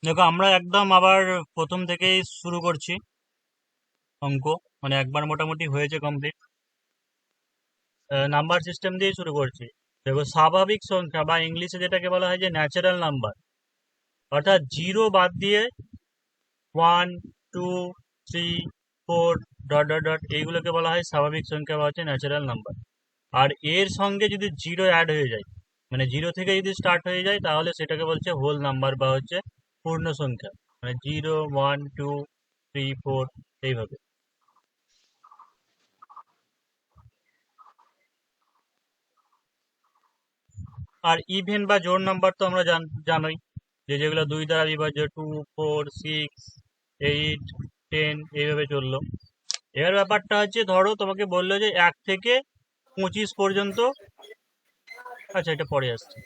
দেখো আমরা একদম আবার প্রথম থেকেই শুরু করছি অঙ্ক, মানে একবার মোটামুটি হয়েছে কমপ্লিট। নাম্বার সিস্টেম দিয়ে শুরু করছি। দেখো, স্বাভাবিক সংখ্যা বা ইংলিশে যেটাকে বলা হয় যে ন্যাচারাল নাম্বার, অর্থাৎ জিরো বাদ দিয়ে 1 2 3 4 ডট ডট ডট এইগুলোকে বলা হয় স্বাভাবিক সংখ্যা বা হচ্ছে ন্যাচারাল নাম্বার। আর এর সঙ্গে যদি জিরো অ্যাড হয়ে যায়, মানে জিরো থেকে যদি স্টার্ট হয়ে যায়, তাহলে সেটাকে বলছে হোল নাম্বার বা হচ্ছে পূর্ণ সংখ্যা, মানে 0 1 2 3 4 এইভাবে। আর ইভেন বা জোড় নাম্বার তো আমরা জানোই, যে যেগুলো দুই দ্বারা বিভাজ্য, 2 4 6 8 10 এইভাবে চললো। এবার ব্যাপারটা হচ্ছে, ধরো তোমাকে বললো যে 1 থেকে 25 পর্যন্ত। আচ্ছা, এটা পরে আসছে।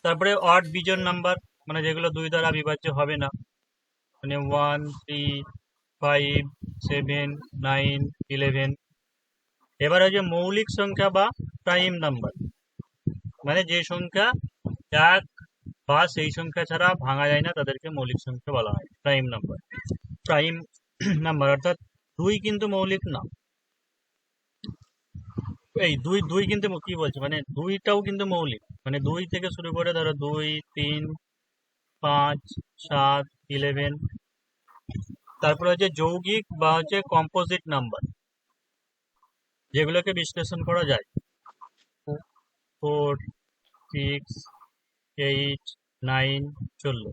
তারপরে অড বিজোড় নাম্বার, মানে যেগুলো দুই দ্বারা বিভাজ্য হবে না, মানে 1 3 5 7 9 11। এবার হচ্ছে মৌলিক সংখ্যা বা প্রাইম নাম্বার, মানে যে সংখ্যা এক বা সেই সংখ্যা ছাড়া ভাঙা যায় না, তাদেরকে মৌলিক সংখ্যা বলা হয় প্রাইম নাম্বার। প্রাইম নাম্বার অর্থাৎ দুই কিন্তু মৌলিক না। এই দুই দুই কিন্তু কি বলছে, মানে দুইটাও কিন্তু মৌলিক, মানে 2 থেকে শুরু করে ধরো 2 3 5 7 11। তারপরে হচ্ছে যৌগিক বা হচ্ছে কম্পোজিট নাম্বার, যেগুলোকে বিশ্লেষণ করা যায়, 4 6 8 9 চললো।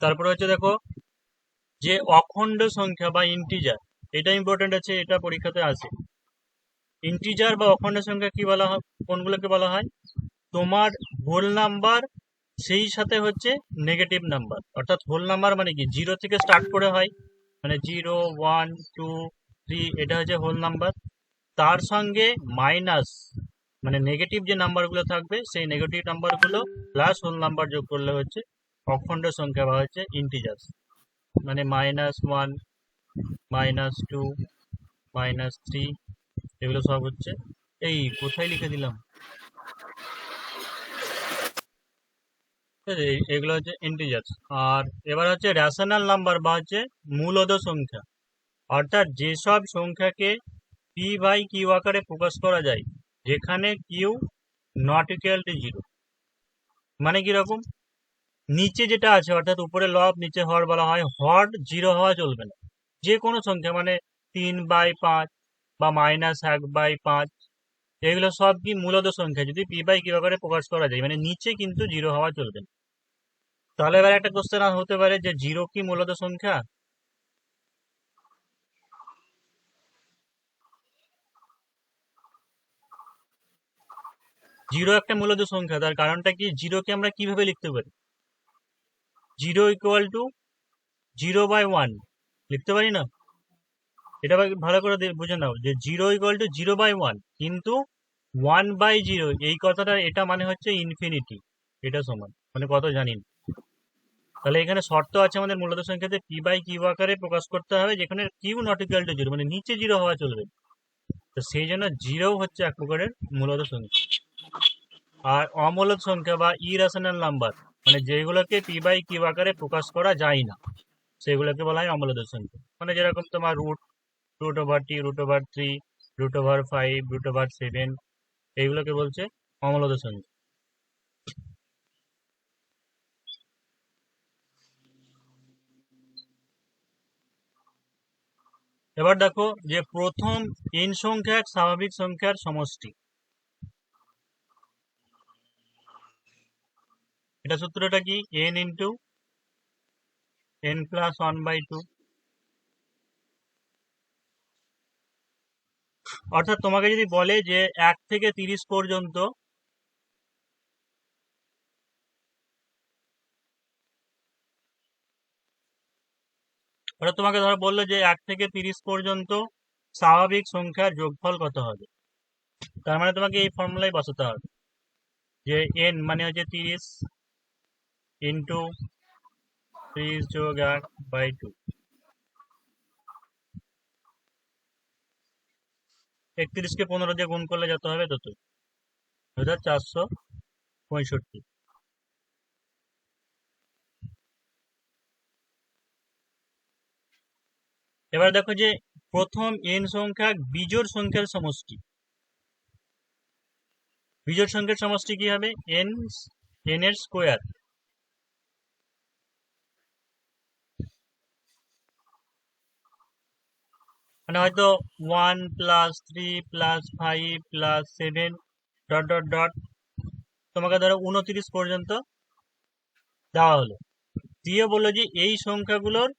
তারপরে হচ্ছে দেখো, যে অখণ্ড সংখ্যা বা ইন্টিজার, এটা ইম্পর্টেন্ট আছে, এটা পরীক্ষাতে আসে। ইন্টিজার বা অখণ্ড সংখ্যা কি বলা হয়, কোনগুলোকে বলা হয়? তোমার হোল নাম্বার, সেই সাথে হচ্ছে নেগেটিভ নাম্বার। অর্থাৎ হোল নাম্বার মানে কি, জিরো থেকে স্টার্ট করে হয়, মানে 0 1 2 3, এটা হচ্ছে হোল নাম্বার। তার সঙ্গে মাইনাস, মানে নেগেটিভ যে নাম্বারগুলো থাকবে, সেই নেগেটিভ নাম্বারগুলো প্লাস হোল নাম্বার যোগ করলে হচ্ছে অখণ্ড সংখ্যা বা হচ্ছে ইন্টিজার্স, মানে -1 -2 -3, এগুলো সব হচ্ছে। এই কোথায় লিখে দিলাম, ঠিক আছে? এগুলো হচ্ছে ইন্টিজার্স। আর এবার হচ্ছে রেশনাল নাম্বার বা হচ্ছে মূলদ সংখ্যা, অর্থাৎ যেসব সংখ্যাকে পি বাই কিউ আকারে প্রকাশ করা যায়, যেখানে Q not equal to zero. মানে কিরকম, নিচে যেটা আছে, অর্থাৎ উপরে লব নিচে হর বলা হয়, হর জিরো হওয়া চলবে না। যে কোনো সংখ্যা, মানে 3/5 বা -1/5, এগুলো সব কি মূলদ সংখ্যা, যদি পি বাই কিউ আকারে প্রকাশ করা যায়, মানে নিচে কিন্তু জিরো হওয়া চলবে না। তাহলে এবার একটা কোশ্চেন হতে পারে যে জিরো কি মূলদ সংখ্যা? জিরো একটা মূলদ সংখ্যা, তার কারণটা কি, জিরোকে আমরা কিভাবে লিখতে পারি? 0 = 0/1 লিখতে পারি না? এটা ভালো করে বুঝে নাও, যে 0 = 0/1, কিন্তু 1/0 এই কথাটা, এটা মানে হচ্ছে ইনফিনিটি, এটা সমান, মানে কত জানি না। তাহলে এখানে শর্ত আছে আমাদের মূলদ সংখ্যাতে পি বাই কিউ আকারে প্রকাশ করতে হবে, যেখানে Q not equal to zero, মানে নিচে জিরো হওয়া চলবে না। তো সেই জন্য জিরো হচ্ছে এক প্রকারের মূলদ সংখ্যা। আর অমূলদ সংখ্যা বা ইরেশনাল নাম্বার, মানে যেগুলোকে পি বাই কিউ আকারে প্রকাশ করা যায় না, সেগুলোকে বলা হয় অমূলদ সংখ্যা। মানে যেরকম তোমার রুট, √2, √3, √5, √7, এইগুলোকে বলছে অমূলদ সংখ্যা। এবার দেখো, যে প্রথম n সংখ্যক স্বাভাবিক সংখ্যার সমষ্টি, এটা সূত্রটা কি, n ইন্টু n+1/2। অর্থাৎ তোমাকে যদি বলে যে 1 থেকে 30 পর্যন্ত, অর্থাৎ তোমাকে ধরো বললো যে 1 থেকে 30 পর্যন্ত স্বাভাবিক সংখ্যার যোগফল কত হবে, তার মানে তোমাকে এই ফর্মুলাই বসাতে হবে, যে n মানে হচ্ছে 30 ইন্টু 30+1/2। 31কে 15 দিয়ে গুণ করলে যত হবে ততই, অর্থাৎ 400 65। এবার দেখো যে প্রথম n সংখ্যা বিজোড় সংখ্যার সমষ্টি। বিজোড় সংখ্যার সমষ্টি কি হবে? n এর স্কোয়ার। মানে হয়তো 1 + 3 + 5 + 7 ... তোমাকে ধরো 29 পর্যন্ত দেওয়া হলো, দিয়ে বললো যে এই সংখ্যাগুলোর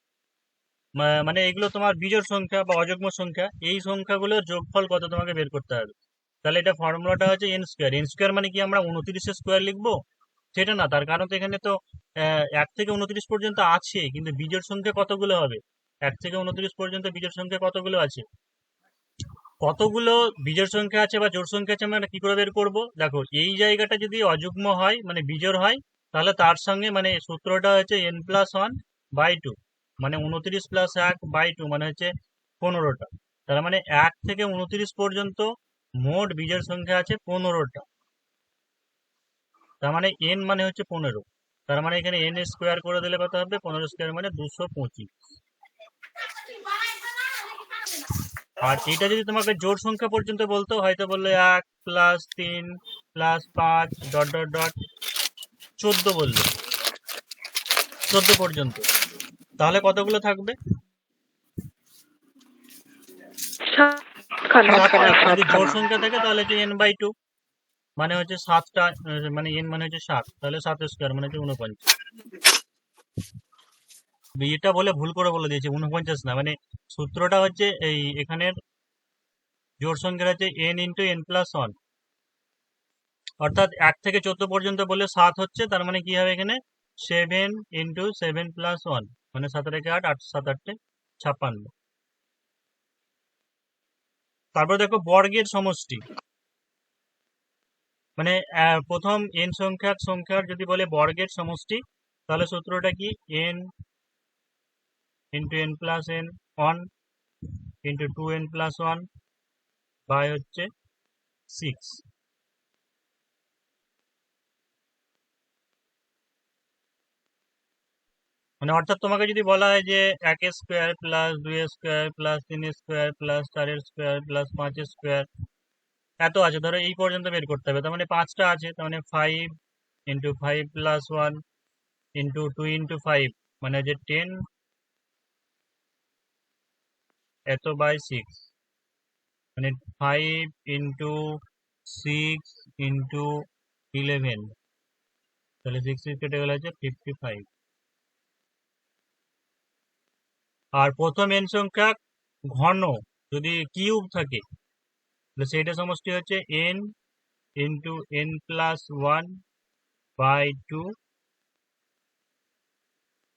মানে এগুলো তোমার বিজোড় সংখ্যা বা অযুগ্ম সংখ্যা, এই সংখ্যাগুলোর যোগফল কত তোমাকে বের করতে হবে। তাহলে এটা ফর্মুলাটা হচ্ছে n স্কোয়ার। n স্কোয়ার মানে কি আমরা 29 স্কোয়ার লিখবো? সেটা না, তার কারণ তো এখানে তো 1 থেকে 29 পর্যন্ত আছে, কিন্তু বিজোড় সংখ্যা কতগুলো হবে? 1 থেকে 29 পর্যন্ত বিজোড় সংখ্যা কতগুলো আছে? কতগুলো বিজোড় সংখ্যা আছে বা জোড় সংখ্যা আছে আমরা কি করে বের করবো? দেখো, এই জায়গাটা যদি অযুগ্ম হয় মানে বিজোড় হয়, তাহলে তার সঙ্গে মানে সূত্রটা হচ্ছে n+1/2, মানে 29 + 1/2 মানে হচ্ছে 15টা। তার মানে 1 থেকে 29 পর্যন্ত মোট বিজোড় সংখ্যা আছে 15টা। তার মানে n মানে হচ্ছে 15। তার মানে এখানে n স্কোয়ার করে দিলে কত হবে? 15 স্কোয়ার মানে 225। আর এটা যদি তোমাকে জোড় সংখ্যা পর্যন্ত বলতো, হয়তো বললো 1 + 3 + 5 ... 14 বললো, 14 পর্যন্ত, তাহলে কতগুলো থাকবে? যদি জোড় সংখ্যা থাকে তাহলে হচ্ছে n/2, মানে হচ্ছে 7টা, মানে n মানে হচ্ছে 7, তাহলে 7 স্কোয়ার মানে হচ্ছে 49। এটা বলে ভুল করে বলে দিয়েছে, 49 না, মানে সূত্রটা হচ্ছে এই এখানের জোড় সংখ্যা হচ্ছে n × n+1, অর্থাৎ 1 থেকে 14 পর্যন্ত বলে 7 হচ্ছে, তার মানে কি হবে এখানে 7 × 7 + 1, মানে 7 আর 8, 8 7 8 56। তারপর দেখো বর্গের সমষ্টি, মানে প্রথম n সংখ্যার যদি বলে বর্গের সমষ্টি, তাহলে সূত্রটা কি? n × n+n 1 × 2n+1 বাই হচ্ছে 6। মানে অর্থাৎ তোমাকে যদি বলা হয় যে 1 square + 2 square + 3 square + 4 square + 5 square এত আছে, ধরো এই পর্যন্ত বের করতে হবে, তার মানে 5টা আছে, তার মানে 5 × 5 + 1 × 2 × 5 মানে যে 10 এত বাই 6, মানে 5 × 6 × 11, তাহলে 6 কেটে গেলে হচ্ছে 55। আর প্রথম n সংখ্যা ঘন যদি কিউব থাকে, তাহলে সেইটা সমষ্টি হচ্ছে n × n+1/2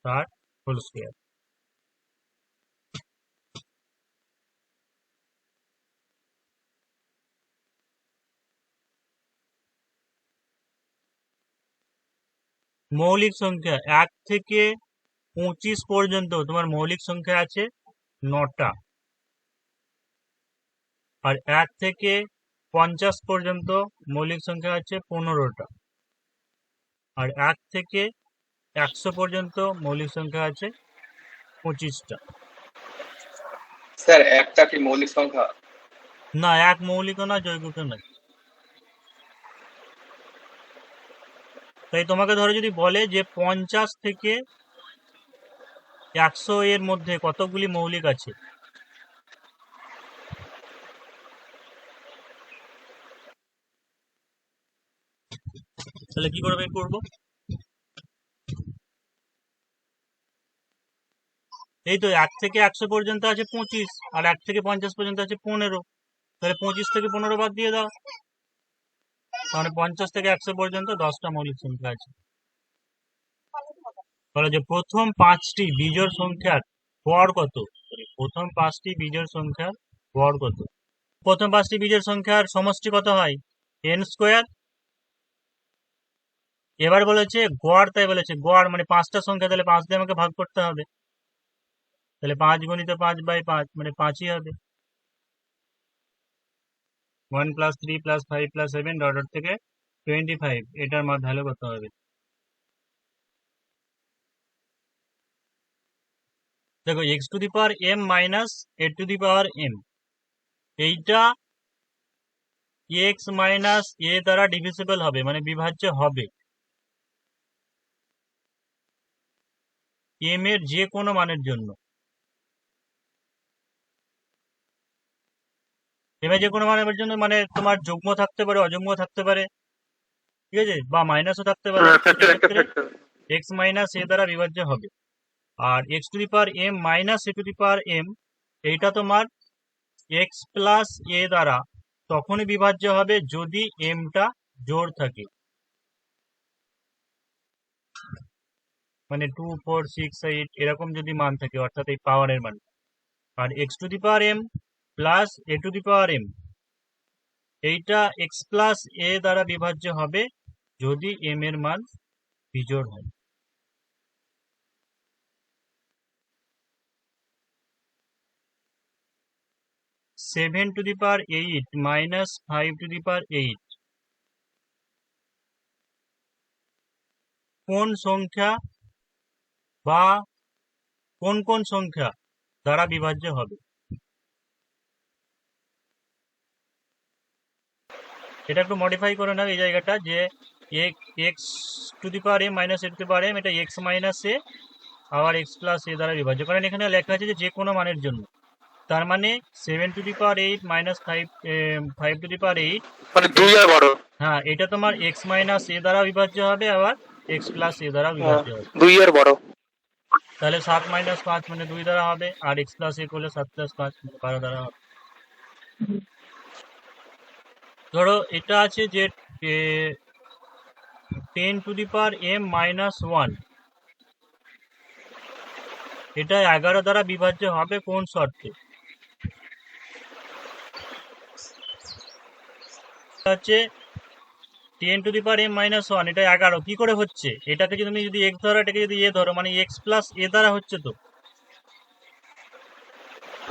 তার হোল স্কোয়ার। মৌলিক সংখ্যা 1 থেকে 25 পর্যন্ত তোমার মৌলিক সংখ্যা আছে 9টা, আর 1 থেকে 50 পর্যন্ত মৌলিক সংখ্যা আছে 15টা, আর 1 থেকে 100 পর্যন্ত মৌলিক সংখ্যা আছে 25টা। স্যার একটা কি মৌলিক সংখ্যা? না, এক মৌলিক না, যৌগিক নয়। তাই তোমাকে ধরো যদি বলে যে 50 থেকে 100 এর মধ্যে কতগুলি মৌলিক আছে, তাহলে কি করে বের করবো? এই তো 1 থেকে 100 পর্যন্ত আছে 25, আর 1 থেকে 50 পর্যন্ত আছে 15, তাহলে 25 থেকে 15 বাদ দিয়ে দাও, মানে 50 থেকে 100 পর্যন্ত 10টা মৌলিক সংখ্যা আছে। বলে যে প্রথম 5টি বিজোড় সংখ্যার গড় কত? প্রথম 5টি বিজোড় সংখ্যার গড় কত? প্রথম 5টি বিজোড় সংখ্যার সমষ্টি কত হয়? n square. এবার বলেছে গড়, তাই বলেছে গড় মানে 5টা সংখ্যা, তাহলে 5 দিয়ে আমাকে ভাগ করতে হবে, তাহলে 5 × 5/5 মানে 5ই হবে। 1 + 3 + 5 + 7 ... থেকে 25, এটার মান ভ্যালু কত হবে? দেখো X to the power M minus A to the power M, এইটা এক্স মাইনাস এ দ্বারা ডিভিজিবল হবে, মানে বিভাজ্য হবে এম এর যে কোনো মানের জন্য। এম এর যে কোনো মানের জন্য মানে তোমার যুগ্ম থাকতে পারে, অযুগ্ম থাকতে পারে, ঠিক আছে, বা মাইনাসও থাকতে পারে। সেক্ষেত্রে এক্স মাইনাস এ দ্বারা বিভাজ্য হবে। আর x to the power M minus A to the power M, এইটা তোমার এক্স প্লাস এ দ্বারা তখনই বিভাজ্য হবে যদি এমটা জোড় থাকে, মানে 2, 4, 6, 8 এরকম যদি মান থাকে, অর্থাৎ এই পাওয়ারের মান। আর x to the power m plus a to the power M, এইটা এক্স প্লাস এ দ্বারা বিভাজ্য হবে যদি এম এর মান বিজোড় হয়। Seven to the power 8 minus 5 to the power 8 কোন সংখ্যা বা কোন কোন সংখ্যা দ্বারা বিভাজ্য হবে? এটা একটু মডিফাই করে নাও এই জায়গাটা, যে X to the power M minus A to the power M, এটা এক্স মাইনাস এ আবার এক্স প্লাস এ দ্বারা বিভাজ্য, কারণ এখানে লেখা আছে যে কোনো মানের জন্য। তার মানে 7 to the power 8 minus 5 to the power 8, মানে 2 আর বড়। হ্যাঁ, এটা তোমার এক্স মাইনাস এ দ্বারা বিভাজ্য হবে, আবার এক্স প্লাস এ দ্বারা বিভাজ্য হবে। 2 আর বড়। তাহলে 7 মাইনাস 5 মানে 2 দ্বারা হবে, আর এক্স প্লাস এ করলে 7 প্লাস 5 মানে 12 দ্বারা হবে। ধরো এটা আছে যে 10 to the power M minus 1, এটা 11 দ্বারা বিভাজ্য হবে কোন শর্তে? হচ্ছে 10 to the power M minus 1, এটা 11 কি করে হচ্ছে? এটাকে যদি তুমি যদি এক্স ধরো, এটাকে যদি এ ধরো, মানে এক্স প্লাস এ দ্বারা হচ্ছে, তো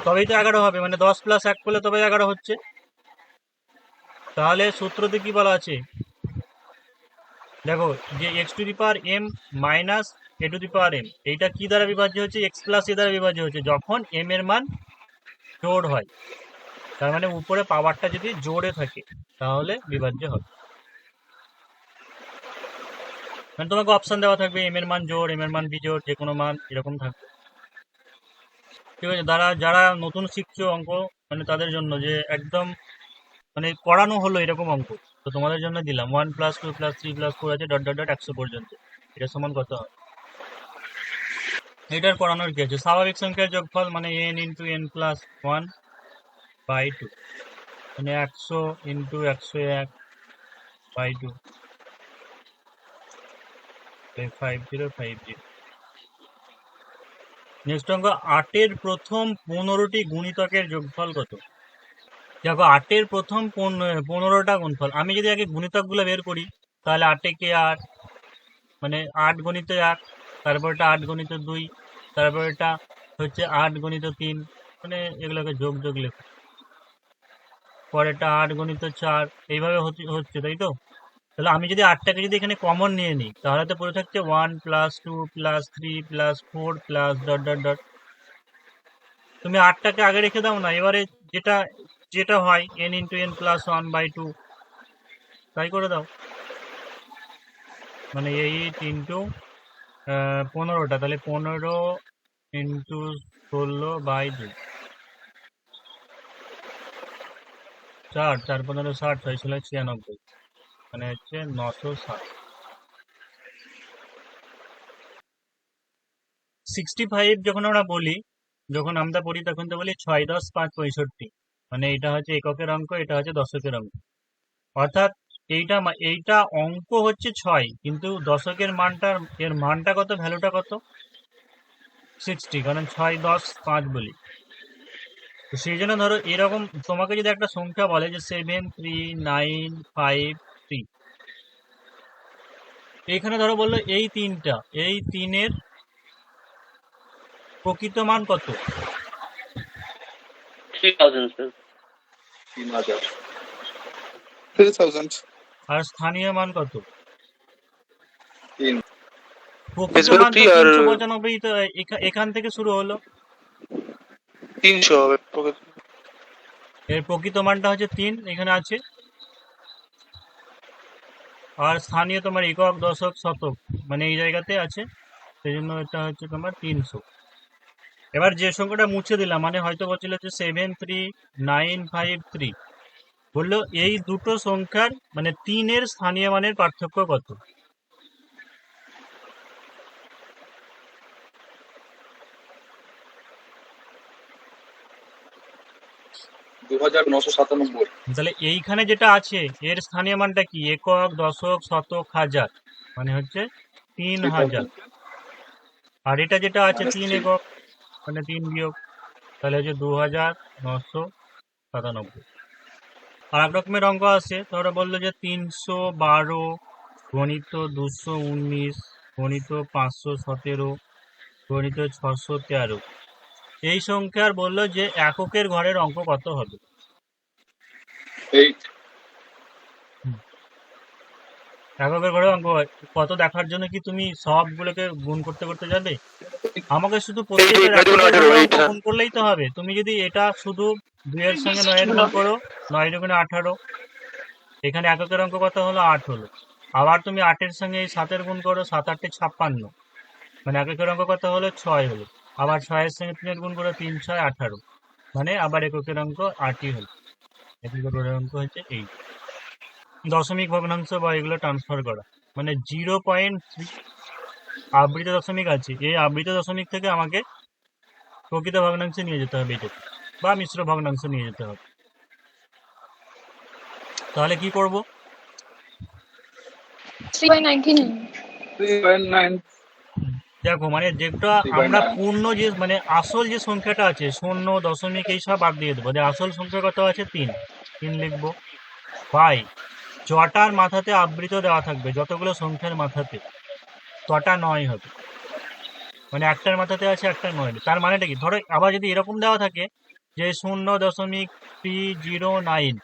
তবেই তো 11 হবে, মানে 10 প্লাস 1 করলে তবে 11 হচ্ছে। তাহলে সূত্রতে কি বলা আছে দেখো, যে X to the power M minus A to the power M, এইটা কি দ্বারা বিভাজ্য হচ্ছে? এক্স প্লাস এ দ্বারা বিভাজ্য হচ্ছে যখন এম এর মান জোড় হয়। তার মানে উপরে পাওয়ারটা যদি জোড়ে থাকে তাহলে বিভাজ্য হবে। মানে তোমাকে অপশন দেওয়া থাকবে এম এর মান জোড়, এম এর মান বিজোড়, যে কোনো মান এরকম থাকবে। ঠিক আছে, যারা নতুন শিখছো অঙ্ক, মানে তাদের জন্য যে একদম মানে করানো হলো এরকম অঙ্ক, তো তোমাদের জন্য দিলাম 1 প্লাস 2 প্লাস 3 প্লাস 4 আছে ডট ডট ডট 100 পর্যন্ত, এটা সমান কত হয়? এটার করানোর কি আছে? স্বাভাবিক সংখ্যার যোগফল মানে n into n plus 1 by 2, মানে 100 ইন্টু 101 বাই 2, 5050। নেক্সট অঙ্ক, 8-এর প্রথম 15টি গুণিতকের যোগফল কত? দেখো 8-এর প্রথম 15টা গুণফল, আমি যদি আগে গুণিতকগুলো বের করি, তাহলে 8 কে 8, মানে 8 গণিত 1, তারপর এটা 8 গণিত 2, তারপর এটা হচ্ছে 8 গণিত 3, মানে এগুলোকে যোগ যোগ লেখো, পরেরটা 8 গণিত 4, এইভাবে হচ্ছে, তাই তো? তাহলে আমি যদি 8টাকে যদি এখানে কমন নিয়ে নিই, তাহলে তো পড়ে থাকছে 1 plus 2 plus 3 plus 4 plus dot dot dot. তুমি 8টাকে আগে রেখে দাও না, এবারে যেটা যেটা হয় n into n plus 1 by 2, তাই করে দাও, মানে 8 ইন্টু 15টা, তাহলে 15 ইন্টু 16 বাই 2, 4 4 15 60, 6 16 96, মানে হচ্ছে 960। 65 যখন আমরা বলি, যখন আমরা পড়ি তখন তো বলি 6 10 5 65, মানে এটা হচ্ছে এককের অঙ্ক, এটা হচ্ছে দশকের অঙ্ক। অর্থাৎ এইটা অঙ্ক হচ্ছে 6, কিন্তু দশকের এর মানটা কত, ভ্যালুটা কত? 60, কারণ 6 10 5 বলি। তো সেই জন্য ধরো এরকম তোমাকে যদি একটা সংখ্যা বলে যে 7 3 9 5 3, এইখানে ধরো বললো এই তিনটা, এই তিনের প্রকৃত মান কত? 3000 স্যার। 3000। আর স্থানীয় মান কত? 3 প্রকৃত ডেসিবেল মান তো ফ্রি আর 395, তো এখান থেকে শুরু হলো। 300 হবে প্রকৃত। এর প্রকৃত মানটা হচ্ছে 3 এখানে আছে, আর স্থানীয় তোমার একক দশক শতক মানে এই জায়গাতে আছে, সেই জন্য এটা হচ্ছে তোমার 300। এবার যে সংখ্যাটা মুছে দিলাম মানে হয়তো বলছিল যে 73953, বললো এই দুটো সংখ্যার মানে 3-এর স্থানীয় মানের পার্থক্য কত? 2997। তাহলে এইখানে যেটা আছে এর স্থানীয় মানটা কি? একক দশক শতক হাজার, মানে হচ্ছে 3000। আর এটা যেটা আছে 3 -3 একক মানে 3 বিয়োগ, তাহলে হচ্ছে 2997। আর এক রকমের অঙ্ক আছে, তো ওরা বললো যে 312 গণিত 219 গণিত 517 গণিত 613, এই সংখ্যার বললো যে এককের ঘরের অঙ্ক কত হবে? 8 এককের ঘরের অঙ্ক কত দেখার জন্য কি তুমি সবগুলোকে গুণ করতে করতে যাবে? আমাকে শুধু প্রত্যেকের এককের ঘরের অঙ্ক গুণ করলেই তো হবে। তুমি যদি এটা শুধু 2-এর সঙ্গে 9-এর গুণ করো, 9 দুগুণে 18, এখানে এককের অঙ্ক কত হলো? 8 হলো। আবার তুমি 8-এর সঙ্গে এই 7-এর গুণ করো, 7-8 56, মানে এককের অঙ্ক কত হলো? 6 হলো। আবার 6-এর সঙ্গে 3-এর গুণ করো, 3 6 18, মানে আবার এককের অঙ্ক 8ই হলো। এককের ঘরের অঙ্ক হচ্ছে 8। দশমিক ভগ্নাংশ বা এগুলো ট্রান্সফার করা, মানে 0.3 আবৃত দশমিক আছে, এই আবৃত দশমিক থেকে আমাকে প্রকৃত ভগ্নাংশে নিয়ে যেতে হবে এটাকে, বা মিশ্র ভগ্নাংশ নিয়ে যেতে হবে। তাহলে কি করব? 3/99 3/9 দেখো মানে যেটা আমরা পূর্ণ যে মানে আসল যে সংখ্যাটা আছে, শূন্য দশমিক এই সব বাদ দিয়ে দেবো, যে আসল সংখ্যা কত আছে? 3 লিখবো, বাই জটার মাথাতে আবৃত দেওয়া থাকবে, যতগুলো সংখ্যার মাথাতে তটা 9 হবে, মানে একটার মাথাতে আছে একটা 9। তার মানেটা কি? ধরো আবার যদি এরকম দেওয়া থাকে যে 0.309,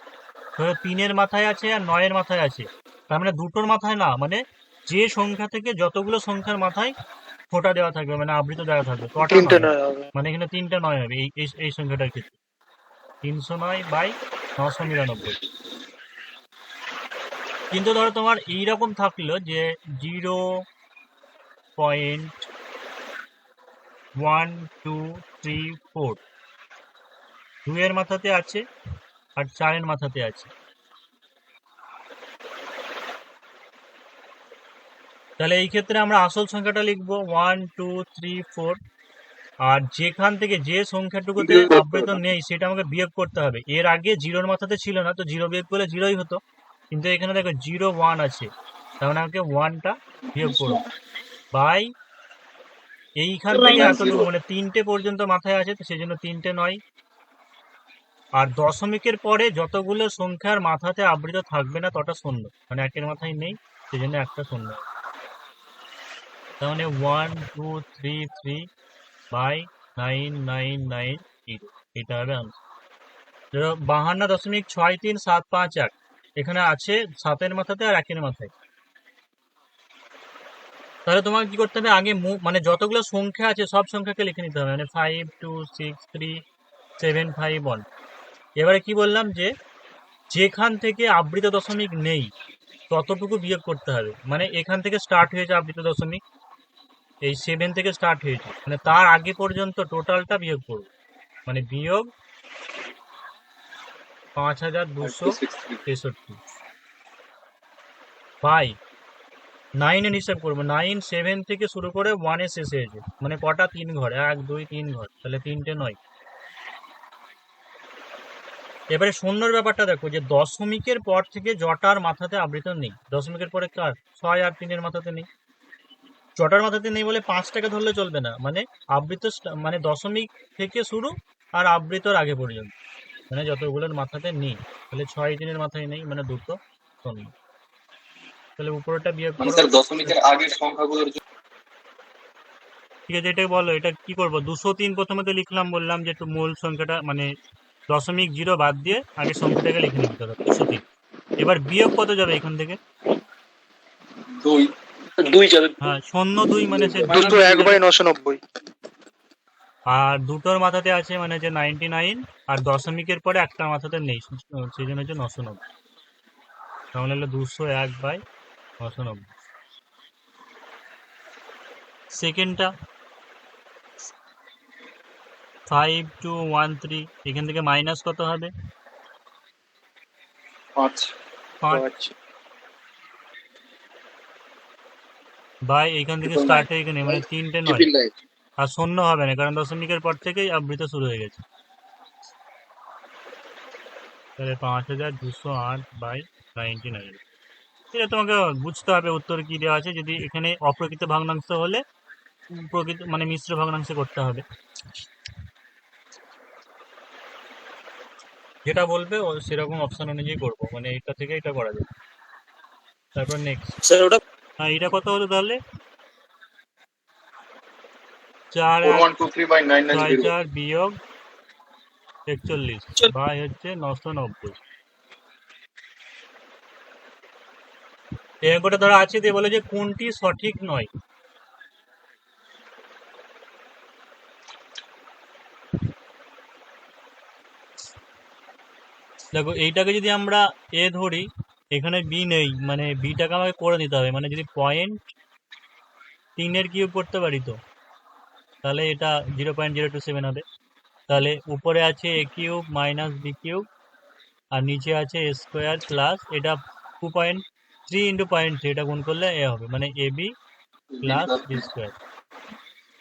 ধরো 3-এর মাথায় আছে আর 9-এর মাথায় আছে, তার মানে দুটোর মাথায় না, মানে যে সংখ্যা থেকে যতগুলো সংখ্যার মাথায় ফোঁটা দেওয়া থাকবে মানে আবৃত দেওয়া থাকবে তটা 9 হবে। মানে এখানে 3টা 9 হবে এই সংখ্যাটার ক্ষেত্রে 309/999। কিন্তু ধরো তোমার এইরকম থাকলো যে 0.1234 2-এর মাথাতে আছে আর 4-এর মাথাতে আছে, তাহলে এই ক্ষেত্রে আমরা আসল সংখ্যাটা লিখবো 1 2 3 4, আর যেখান থেকে যে সংখ্যাটুকুতে আবৃত নেই সেটা আমাকে বিয়োগ করতে হবে। এর আগে 0-র মাথাতে ছিল না, তো 0 বিয়োগ করলে 0ই হতো, কিন্তু এখানে দেখো 0 1 আছে, তার মানে আমাকে 1টা বিয়োগ করবো, বাই এইখান থেকে এতটুকু মানে 3টে পর্যন্ত মাথায় আছে, তো সেই জন্য 3টে 9। আর দশমিকের পরে যতগুলো সংখ্যার মাথাতে আবৃত থাকবে না তটা শূন্য, মানে একের মাথায় নেই, সেই জন্য একটা শূন্য। তার মানে 1 2 3 3/9990, এটা হবে আনসার। 52.63751 এখানে আছে 7-এর মাথাতে আর 1-এর মাথায়। তাহলে তোমাকে কি করতে হবে? আগে মানে যতগুলো সংখ্যা আছে সব সংখ্যাকে লিখে নিতে হবে, মানে 5 2 6 3 7 5 1। এবারে কি বললাম যে যেখান থেকে আবৃত দশমিক নেই ততটুকু বিয়োগ করতে হবে, মানে এখান থেকে স্টার্ট হয়েছে আবৃত দশমিক, এই 7 থেকে স্টার্ট হয়েছে, মানে তার আগে পর্যন্ত টোটালটা বিয়োগ করব, মানে বিয়োগ 5263 বাই 9-এর হিসাব করবো, 9 7 থেকে শুরু করে 1-এ শেষ হয়েছে, মানে কটা? 3 ঘর, 1 2 3 ঘর, তাহলে 3টে 9। এবারে শূন্যর ব্যাপারটা দেখো, যে দশমিকের পর থেকে জটার মাথাতে আবৃত নেই, দশমিকের পরে কার? 6 আর 3-এর মাথাতে নেই, জটার মাথাতে নেই বলে 5টাকে ধরলে চলবে না, মানে আবৃত মানে দশমিক থেকে শুরু আর আবৃতর আগে পর্যন্ত, মানে যতগুলোর মাথাতে নেই, তাহলে 6 3-এর মাথায় নেই, মানে দুটো শূন্য, তাহলে উপরেটা বিয়োগ মানে করো। স্যার দশমিকের আগের সংখ্যাগুলোর ঠিক আছে, এটাই বলো, এটা কি করবো? 203 প্রথমে তো লিখলাম, বললাম যে একটু মূল সংখ্যাটা মানে 0.0 বাদ দিয়ে আগে সংখ্যাটাকে লিখে নিতে হবে, 203। এবার বিয়োগ কত যাবে এখান থেকে? 2 2 যাবে। হ্যাঁ, 0.2 মানে সে দুই 2 বিয়োগ 1 যাবে। বাই 990। আর দুটোর মাথাতে আছে মানে যে 99, আর দশমিকের পরে একটা মাথাতে নেই, সেই জন্য হচ্ছে 990। তাহলে হলো 201/990। সেকেন্ডটা 5213, এখান থেকে মাইনাস কত হবে? 5 5 আচ্ছা বাই এখান থেকে Triple স্টার্ট 9 হয়ে এখানে মানে 3টে 9, 9 আর শূন্য হবে না কারণ দশমিকের পর থেকেই আবৃত শুরু হয়ে গেছে। তাহলে 5208/99। এটা তোমাকে বুঝতে হবে উত্তর কি দেওয়া আছে। যদি এখানে অপ্রকৃত ভগ্নাংশ হলে প্রকৃত মানে মিশ্র ভগ্নাংশে করতে হবে, যেটা বলবে ও সেরকম অপশন অনুযায়ী করবো, মানে এটা থেকে এটা করা যাবে। তারপর নেক্সট, স্যার ওটা হ্যাঁ এটা কত হলো তাহলে? 4 4123/990 4 বিয়োগ 41 বাই হচ্ছে 990। এই অঙ্কটা ধরো আছে দিয়ে বলে যে কোনটি সঠিক নয়। দেখো এইটাকে যদি আমরা এ ধরি, এখানে বি নেই, মানে বিটাকে আমাকে করে দিতে হবে। মানে যদি 0.3 কিউব করতে পারি তো তাহলে এটা 0.027 হবে। তাহলে উপরে আছে এ কিউব মাইনাস বি কিউব, আর নিচে আছে এ স্কোয়ার প্লাস এটা 2.3 ইন্টু 0.3, এটা গুণ করলে এ হবে, মানে A B plus B square.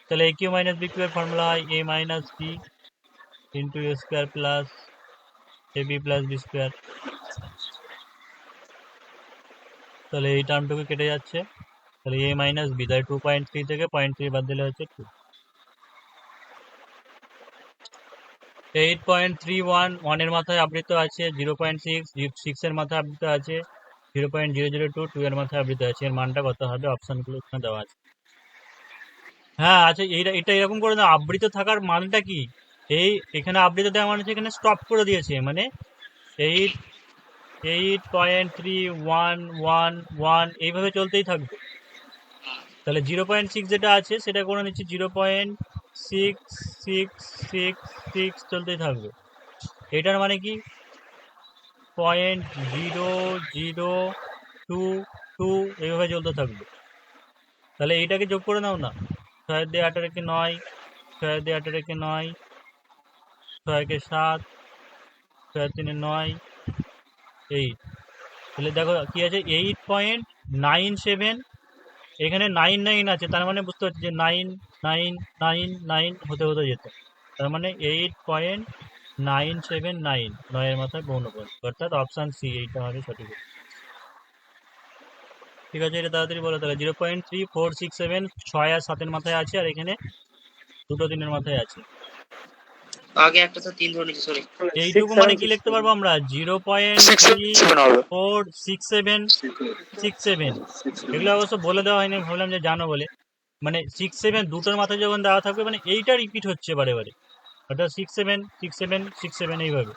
তাহলে এ কিউ মাইনাস বি কিউবের ফর্মুলা হয় এ minus B into A square plus A B plus B square. তাহলে এই টার্মটুকু কেটে যাচ্ছে, তাহলে এ মাইনাস বি, তাহলে 2.3 থেকে 0.3 বাদ দিলে হচ্ছে 2। 8.31 1 এর মাথায় আবৃত আছে, 0.6 6 এর মাথায় আবৃত আছে, 0.002 2 এর মাথায় আবৃত আছে। এর মানটা কত হবে? অপশনগুলো এখানে দেওয়া আছে। হ্যাঁ আচ্ছা, এটা এরকম করে না, আবৃত থাকার মানটা কি? এই এখানে আবৃত দেওয়া মানে হচ্ছে এখানে স্টপ করে দিয়েছে, মানে 8.3111 এইভাবে চলতেই থাকবে। তাহলে 0.6 যেটা আছে সেটা করে নিচ্ছি 0.6666 চলতেই থাকবে। এটার মানে কি 0.0022 এইভাবে চলতে থাকবে। তাহলে এইটাকে যোগ করে নাও না, 6 দিয়ে 8 একে 9, 6 দিয়ে 8 একে 9, 6 কে 7, 6 3 9, 8। তাহলে দেখো কি আছে 8.97, এখানে 99 আছে, তার মানে বুঝতে পারছি যে 9999 হতে হতে যেত। তার মানে 8.979 9 এর মাথায় পৌনঃপুঞ্জ, অর্থাৎ অপশন সি এইটা হবে সঠিক। ঠিক আছে, এটা তাড়াতাড়ি বলো তাহলে। 0.3467 6 আর 7 এর মাথায় আছে, আর এখানে 2 3 মাথায় আছে। আগে একটা তো 3 ধরে নিচ্ছি, সরি। এইটুকু মানে কি লিখতে পারবো আমরা? 0.3467 এগুলো অবশ্য বলে দেওয়া হয়নি, ভাবলাম যে জানো বলে। মানে 6 7 দুটোর মাথায় যখন দেওয়া থাকবে মানে এইটা রিপিট হচ্ছে বারে বারে, অর্থাৎ 6 7 6 7 6 7 এইভাবে।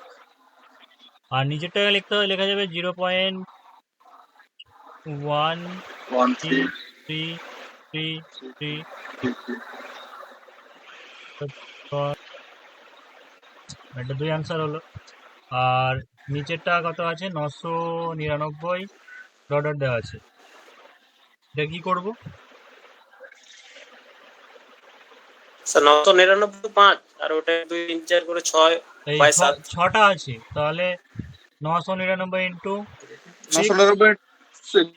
আর নিচেরটা লিখতে হবে, লেখা যাবে 0.1333। এটা 2 অ্যান্সার হলো। আর নিচেরটা কত আছে? 999 ডট দেওয়া আছে। এটা কি করব? স্যার 999 5, আর ওটা 2 3 4 করে 6 এই বাই 7। 6টা আছে, তাহলে 999 ইন্টু 996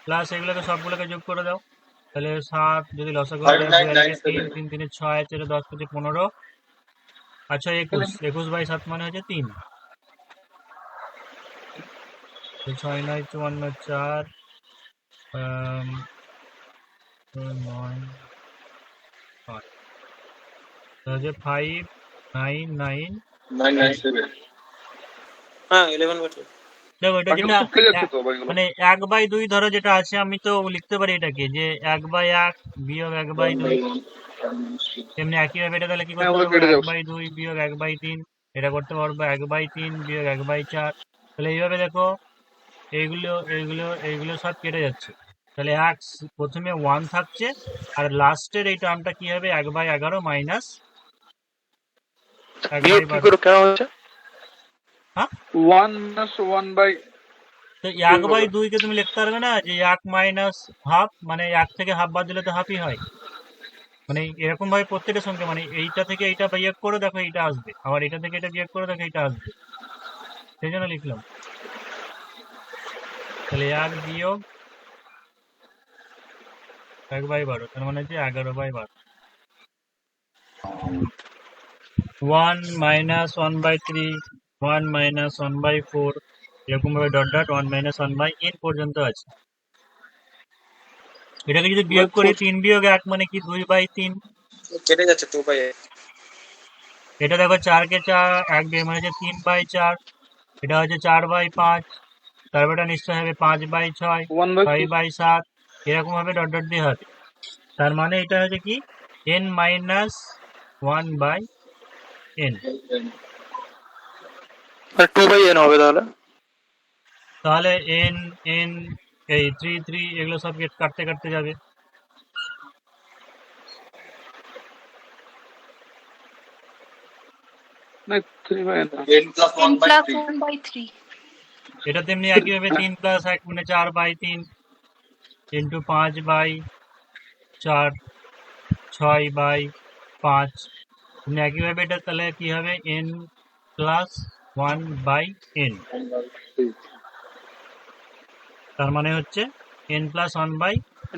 প্লাস এগুলোকে সবগুলোকে যোগ করে দাও। তাহলে 7 যদি লসাগু হয় 2 আর 3 5997 3 3 6 4 10 5 15, আচ্ছা 21 21 বাই 7 মানে হচ্ছে 3। 6 9 54 4 9 5 হচ্ছে 599। 997 হ্যাঁ 11 বাই 2। দেখো এটা যেটা উত্তর ফেলে যাচ্ছে তো ভাইগুলো। মানে 1/2 ধরো যেটা আছে, আমি তো লিখতে পারি এটাকে যে 1/1 বিয়োগ 1/2। তেমনি একইভাবে এটা তাহলে কি হ্যাঁ, করতে ওগুলো পারবো? কেটে যাও। 1/2 বিয়োগ 1/3, এটা করতে পারবো 1/3 বিয়োগ 1/4। তাহলে এইভাবে দেখো এইগুলো সব কেটে যাচ্ছে। তাহলে প্রথমে 1 থাকছে, আর লাস্টের এই টার্মটা কি হবে, 1/11 মাইনাস 1/12। কেন হচ্ছে হ্যাঁ, 1 minus 1 by তো 1/2 কে তুমি লিখতে পারবে না যে 1 মাইনাস হাফ, মানে 1 থেকে হাফ বাদ দিলে তো হাফই হয়। মানে এরকম ভাবে প্রত্যেকটা সংখ্যা, মানে এইটা থেকে এইটা বিয়োগ করে দেখো এইটা আসবে, আবার এটা থেকে এটা বিয়োগ করে দেখো এইটা আসবে, সেই জন্য লিখলাম। তাহলে 1 বিয়োগ 1/12, তার মানে হচ্ছে 11/12। 1 মাইনাস 1/3, 1 মাইনাস 1/4, এরকম ভাবে ডট ডট 1 মাইনাস 1/n পর্যন্ত আছে। এটাকে যদি বিয়োগ করি 3 বিয়োগ 1 মানে কি 2/3। কেটে যাচ্ছে 2/8। এটা দেখো 4 কে 4 1 দিয়ে মানে হচ্ছে 3/4, এটা হচ্ছে 4/5, তারপর এটা নিশ্চয় হবে 5/6, 1 by 6/7, এরকম ভাবে ডট ডট দিয়ে হবে। তার মানে এটা হচ্ছে কি n minus 1/n। 2 by n হবে তাহলে। তাহলে n n এই 3 3 এগুলো সব কাটতে কাটতে যাবে। না 3 by n n plus 1 by 3 1 by 3. এটা তেমনি একইভাবে 3 প্লাস 1 মানে 4/3 ইন্টু 5/4, 6/5। তেমনি একইভাবে এটা তাহলে কি হবে n প্লাস 1/n, তার মানে হচ্ছে n প্লাস 1/,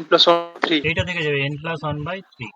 n plus 1 3 এইটা থেকে যাবে n প্লাস 1/3।